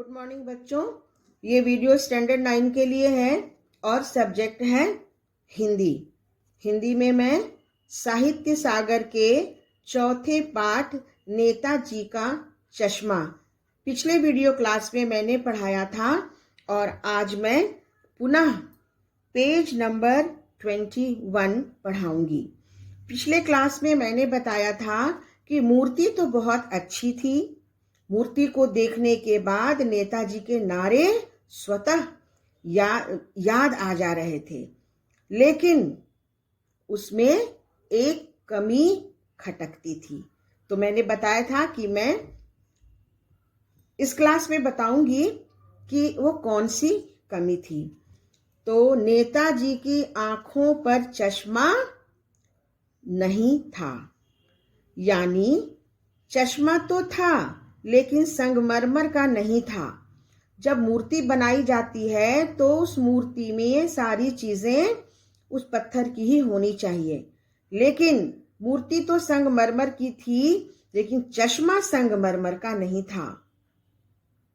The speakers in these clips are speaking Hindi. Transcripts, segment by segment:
गुड मॉर्निंग बच्चों। ये वीडियो स्टैंडर्ड 9 के लिए है और सब्जेक्ट है हिंदी। हिंदी में मैं साहित्य सागर के चौथे पाठ नेताजी का चश्मा पिछले वीडियो क्लास में मैंने पढ़ाया था और आज मैं पुनः पेज नंबर 21 पढ़ाऊंगी। पिछले क्लास में मैंने बताया था कि मूर्ति तो बहुत अच्छी थी। मूर्ति को देखने के बाद नेताजी के नारे स्वतः याद आ जा रहे थे, लेकिन उसमें एक कमी खटकती थी। तो मैंने बताया था कि मैं इस क्लास में बताऊंगी कि वो कौन सी कमी थी। तो नेताजी की आंखों पर चश्मा नहीं था, यानी चश्मा तो था लेकिन संगमरमर का नहीं था। जब मूर्ति बनाई जाती है तो उस मूर्ति में सारी चीजें उस पत्थर की ही होनी चाहिए, लेकिन मूर्ति तो संगमरमर की थी लेकिन चश्मा संगमरमर का नहीं था,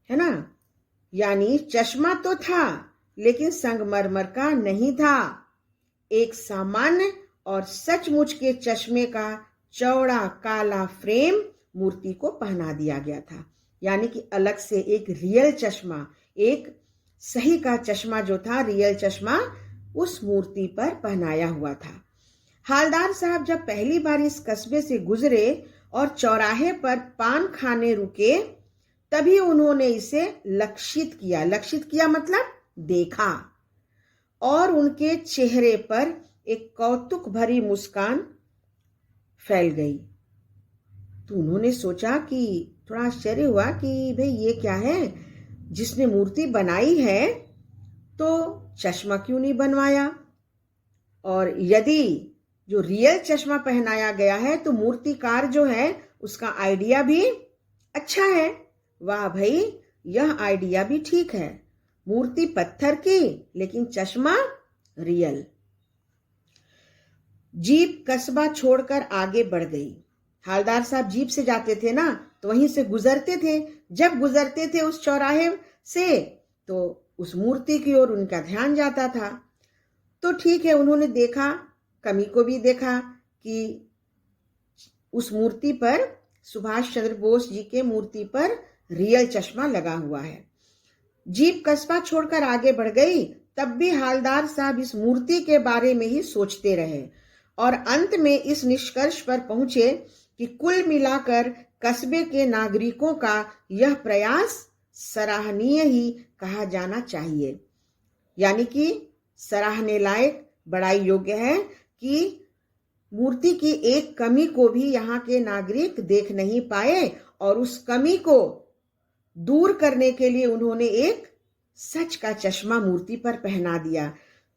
है ना। यानी चश्मा तो था लेकिन संगमरमर का नहीं था। एक सामान्य और सचमुच के चश्मे का चौड़ा काला फ्रेम मूर्ति को पहना दिया गया था, यानी कि अलग से एक रियल चश्मा, एक सही का चश्मा जो था, रियल चश्मा उस मूर्ति पर पहनाया हुआ था। हालदार साहब जब पहली बार इस कस्बे से गुजरे और चौराहे पर पान खाने रुके, तभी उन्होंने इसे लक्षित किया मतलब देखा, और उनके चेहरे पर एक कौतुक भरी मुस्कान फैल गई। तो उन्होंने सोचा कि थोड़ा आश्चर्य हुआ कि भाई ये क्या है, जिसने मूर्ति बनाई है तो चश्मा क्यों नहीं बनवाया, और यदि जो रियल चश्मा पहनाया गया है तो मूर्तिकार जो है उसका आइडिया भी अच्छा है। वाह भाई, यह आइडिया भी ठीक है। मूर्ति पत्थर की लेकिन चश्मा रियल। जीप कस्बा छोड़कर आगे बढ़ गई। हालदार साहब जीप से जाते थे ना, तो वहीं से गुजरते थे। जब गुजरते थे उस चौराहे से तो उस मूर्ति की ओर उनका ध्यान जाता था। तो ठीक है, उन्होंने देखा, कमी को भी देखा कि उस मूर्ति पर, सुभाष चंद्र बोस जी के मूर्ति पर रियल चश्मा लगा हुआ है। जीप कस्बा छोड़कर आगे बढ़ गई, तब भी हालदार साहब इस मूर्ति के बारे में ही सोचते रहे और अंत में इस निष्कर्ष पर पहुंचे कि कुल मिलाकर कस्बे के नागरिकों का यह प्रयास सराहनीय ही कहा जाना चाहिए। यानी कि सराहने लायक, बड़ाई योग्य है कि मूर्ति की एक कमी को भी यहाँ के नागरिक देख नहीं पाए और उस कमी को दूर करने के लिए उन्होंने एक सच का चश्मा मूर्ति पर पहना दिया।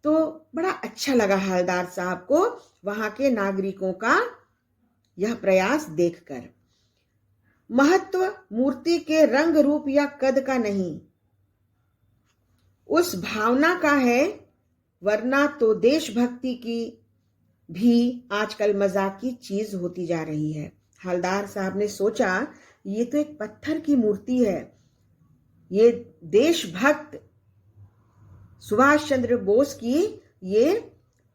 तो बड़ा अच्छा लगा हालदार साहब को वहां के नागरिकों का यह प्रयास देखकर। महत्व मूर्ति के रंग रूप या कद का नहीं, उस भावना का है, वरना तो देशभक्ति की भी आजकल मजाक की चीज होती जा रही है। हालदार साहब ने सोचा ये तो एक पत्थर की मूर्ति है, ये देशभक्त सुभाष चंद्र बोस की ये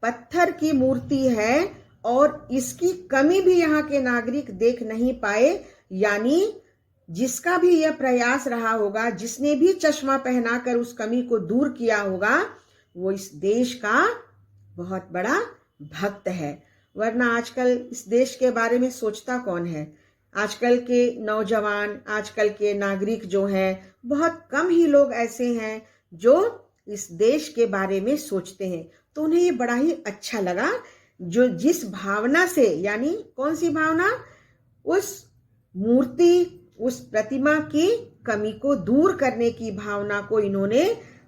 पत्थर की मूर्ति है और इसकी कमी भी यहाँ के नागरिक देख नहीं पाए। यानी जिसका भी यह प्रयास रहा होगा, जिसने भी चश्मा पहनाकर उस कमी को दूर किया होगा, वो इस देश का बहुत बड़ा भक्त है। वरना आजकल इस देश के बारे में सोचता कौन है? आजकल के नौजवान, आजकल के नागरिक जो हैं, बहुत कम ही लोग ऐसे हैं जो इस देश के बारे में सोचते हैं। तो उन्हें ये बड़ा ही अच्छा लगा, जो जिस भावना से, यानी कौन सी भावना, उस मूर्ति, उस प्रतिमा की कमी को दूर करने की भावना को इन्होंने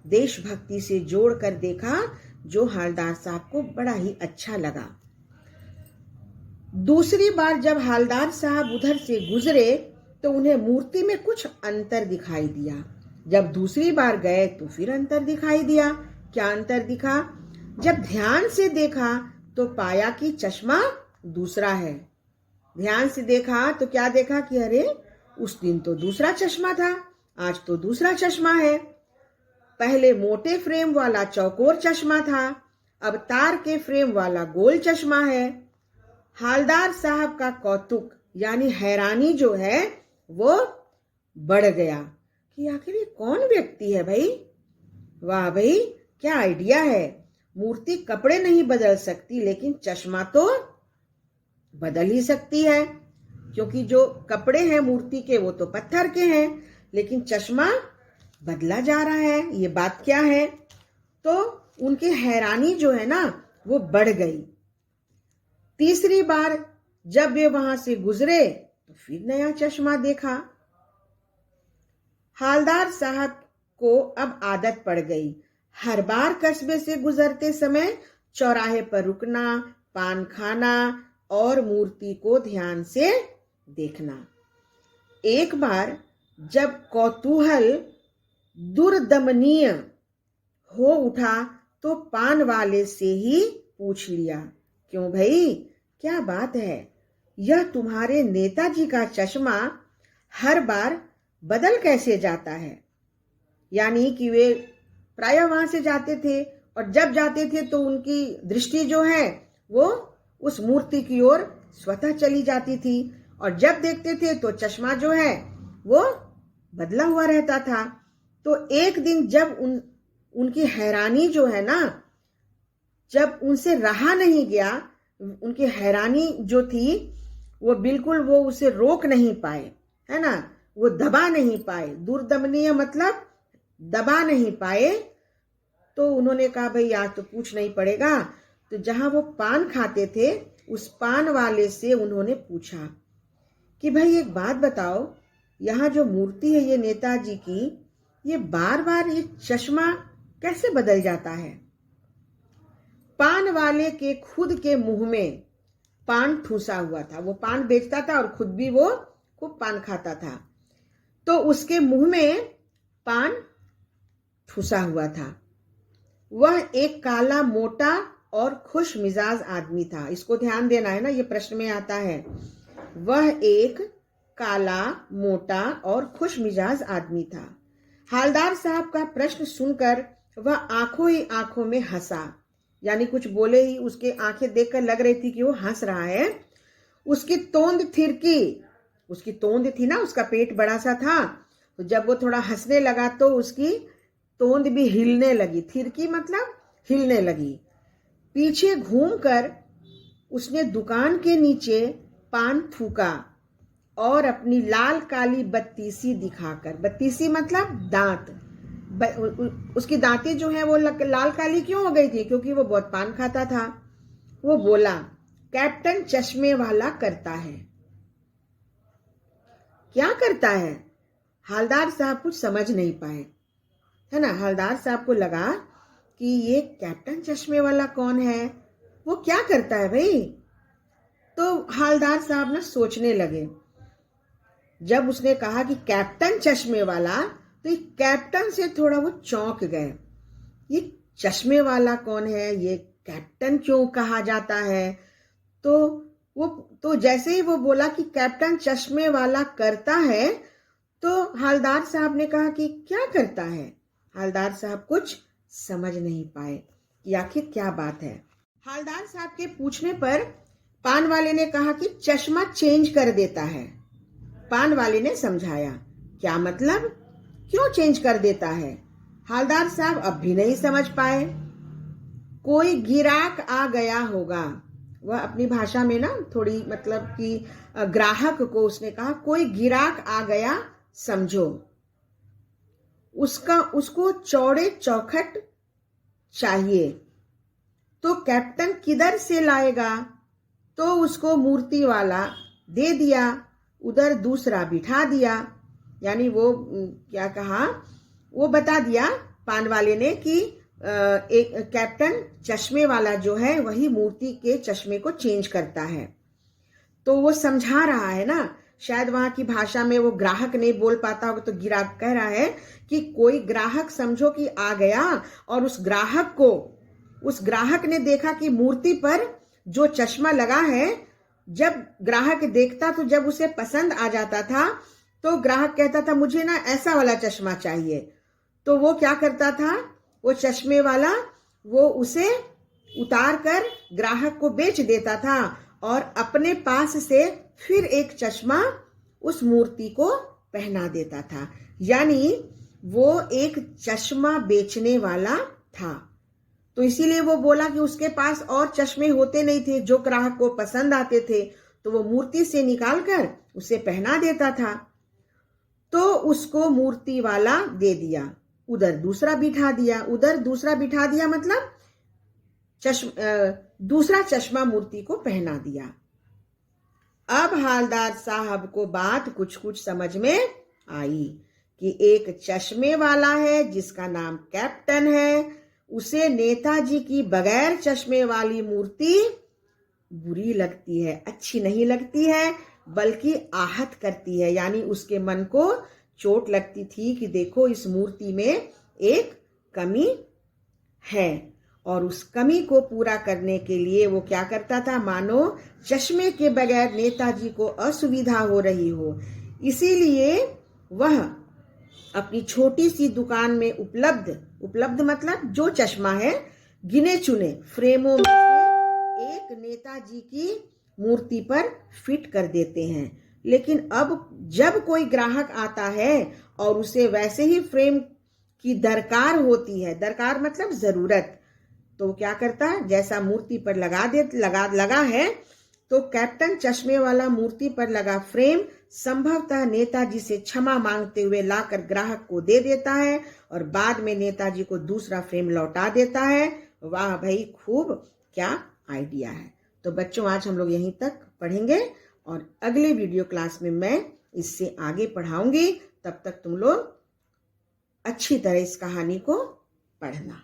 देशभक्ति से जोड़कर देखा, जो हालदार साहब को बड़ा ही अच्छा लगा। दूसरी बार जब हालदार साहब उधर से गुजरे तो उन्हें मूर्ति में कुछ अंतर दिखाई दिया। जब दूसरी बार गए तो फिर अंतर दिखाई दिया। क्या अंतर दिखा? जब ध्यान से देखा तो पाया कि चश्मा दूसरा है। ध्यान से देखा तो क्या देखा कि अरे उस दिन तो दूसरा चश्मा था, आज तो दूसरा चश्मा है। पहले मोटे फ्रेम वाला चौकोर चश्मा था, अब तार के फ्रेम वाला गोल चश्मा है। हालदार साहब का कौतुक यानी हैरानी जो है वो बढ़ गया कि आखिर ये कौन व्यक्ति है भाई। वाह भाई, क्या आइडिया है। मूर्ति कपड़े नहीं बदल सकती लेकिन चश्मा तो बदल ही सकती है, क्योंकि जो कपड़े हैं मूर्ति के वो तो पत्थर के हैं, लेकिन चश्मा बदला जा रहा है। ये बात क्या है? तो उनकी हैरानी जो है ना वो बढ़ गई। तीसरी बार जब वे वहां से गुजरे तो फिर नया चश्मा देखा। हालदार साहब को अब आदत पड़ गई हर बार कस्बे से गुजरते समय चौराहे पर रुकना, पान खाना और मूर्ति को ध्यान से देखना। एक बार जब कौतूहल दुर्दमनीय हो उठा तो पान वाले से ही पूछ लिया, क्यों भाई, क्या बात है? यह तुम्हारे नेताजी का चश्मा हर बार बदल कैसे जाता है? यानी कि वे प्रायः वहां से जाते थे और जब जाते थे तो उनकी दृष्टि जो है वो उस मूर्ति की ओर स्वतः चली जाती थी, और जब देखते थे तो चश्मा जो है वो बदला हुआ रहता था। तो एक दिन जब उनकी हैरानी जो है ना, जब उनसे रहा नहीं गया, उनकी हैरानी जो थी वो बिल्कुल वो उसे रोक नहीं पाए, है ना, वो दबा नहीं पाए। दुर्दमनीय मतलब दबा नहीं पाए। तो उन्होंने कहा भाई आज तो पूछना ही पड़ेगा। तो जहां वो पान खाते थे उस पान वाले से उन्होंने पूछा कि भाई एक बात बताओ, यहाँ जो मूर्ति है ये नेताजी की, ये बार बार ये चश्मा कैसे बदल जाता है? पान वाले के खुद के मुंह में पान ठूसा हुआ था। वो पान बेचता था और खुद भी वो खूब पान खाता था। तो उसके मुंह में पान ठूसा हुआ था। वह एक काला, मोटा और खुश मिजाज आदमी था। इसको ध्यान देना है ना, ये प्रश्न में आता है। वह एक काला, मोटा और खुश मिजाज आदमी था। हालदार साहब का प्रश्न सुनकर वह आंखों ही आंखों में हंसा, यानी कुछ बोले ही उसके आंखें देखकर लग रही थी कि वो हंस रहा है। उसकी तोंद थिरकी, उसकी तोंद थी ना, उसका पेट बड़ा सा था, तो जब वो थोड़ा हंसने लगा तो उसकी तोंद भी हिलने लगी। थिरकी मतलब हिलने लगी। पीछे घूमकर उसने दुकान के नीचे पान थूका और अपनी लाल काली बत्तीसी दिखाकर, बत्तीसी मतलब दांत, उसकी दांतें जो है वो लाल काली क्यों हो गई थी? क्योंकि वो बहुत पान खाता था। वो बोला, कैप्टन चश्मे वाला करता है। क्या करता है? हालदार साहब कुछ समझ नहीं पाए, है ना। हालदार साहब को लगा कि ये कैप्टन चश्मे वाला कौन है, वो क्या करता है भाई? तो हालदार साहब ना सोचने लगे। जब उसने कहा कि कैप्टन चश्मे वाला, तो ये कैप्टन से थोड़ा वो चौंक गए। ये चश्मे वाला कौन है, ये कैप्टन क्यों कहा जाता है? तो जैसे ही वो बोला कि कैप्टन चश्मे वाला करता है, तो हालदार साहब ने कहा कि क्या करता है? हालदार साहब कुछ समझ नहीं पाए कि आखिर क्या बात है। हालदार साहब के पूछने पर पान वाले ने कहा कि चश्मा चेंज कर देता है। पान वाले ने समझाया, क्या मतलब, क्यों चेंज कर देता है? हालदार साहब अब भी नहीं समझ पाए। कोई गिराक आ गया होगा। वह अपनी भाषा में ना थोड़ी मतलब कि ग्राहक को उसने कहा, कोई गिराक आ गया समझो। उसको चौड़े चौखट चाहिए, तो कैप्टन किधर से लाएगा? तो उसको मूर्ति वाला दे दिया, उधर दूसरा बिठा दिया। यानी वो क्या कहा, वो बता दिया पान वाले ने कि एक कैप्टन चश्मे वाला जो है वही मूर्ति के चश्मे को चेंज करता है। तो वो समझा रहा है ना, शायद वहां की भाषा में वो ग्राहक नहीं बोल पाता होगा, तो गिराक कह रहा है कि कोई ग्राहक समझो कि आ गया, और उस ग्राहक ने देखा कि मूर्ति पर जो चश्मा लगा है, जब ग्राहक देखता तो जब उसे पसंद आ जाता था तो ग्राहक कहता था मुझे ना ऐसा वाला चश्मा चाहिए। तो वो क्या करता था, वो चश्मे वाला वो उसे उतार कर ग्राहक को बेच देता था और अपने पास से फिर एक चश्मा उस मूर्ति को पहना देता था। यानी वो एक चश्मा बेचने वाला था। तो इसीलिए वो बोला कि उसके पास और चश्मे होते नहीं थे जो ग्राहक को पसंद आते थे, तो वो मूर्ति से निकालकर उसे पहना देता था। तो उसको मूर्ति वाला दे दिया, उधर दूसरा बिठा दिया, उधर दूसरा बिठा दिया, मतलब दूसरा चश्मा मूर्ति को पहना दिया। अब हालदार साहब को बात कुछ कुछ समझ में आई कि एक चश्मे वाला है जिसका नाम कैप्टन है, उसे नेताजी की बगैर चश्मे वाली मूर्ति बुरी लगती है, अच्छी नहीं लगती है, बल्कि आहत करती है। यानी उसके मन को चोट लगती थी कि देखो इस मूर्ति में एक कमी है, और उस कमी को पूरा करने के लिए वो क्या करता था, मानो चश्मे के बगैर नेताजी को असुविधा हो रही हो, इसीलिए वह अपनी छोटी सी दुकान में उपलब्ध मतलब जो चश्मा है, गिने चुने फ्रेमों में से एक नेताजी की मूर्ति पर फिट कर देते हैं। लेकिन अब जब कोई ग्राहक आता है और उसे वैसे ही फ्रेम की दरकार होती है, दरकार मतलब जरूरत, तो क्या करता है, जैसा मूर्ति पर लगा है, तो कैप्टन चश्मे वाला मूर्ति पर लगा फ्रेम संभवतः नेताजी से क्षमा मांगते हुए लाकर ग्राहक को दे देता है और बाद में नेताजी को दूसरा फ्रेम लौटा देता है। वाह भाई, खूब, क्या आइडिया है। तो बच्चों, आज हम लोग यहीं तक पढ़ेंगे और अगले वीडियो क्लास में मैं इससे आगे पढ़ाऊंगी। तब तक तुम लोग अच्छी तरह इस कहानी को पढ़ना।